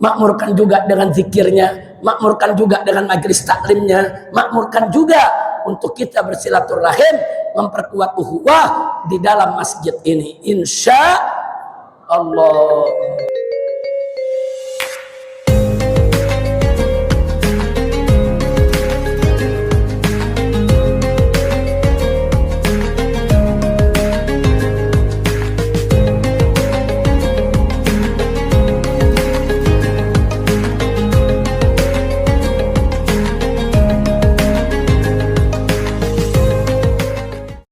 makmurkan juga dengan zikirnya, makmurkan juga dengan majelis taklimnya, makmurkan juga untuk kita bersilaturahim, memperkuat ukhuwah di dalam masjid ini, insya Allah.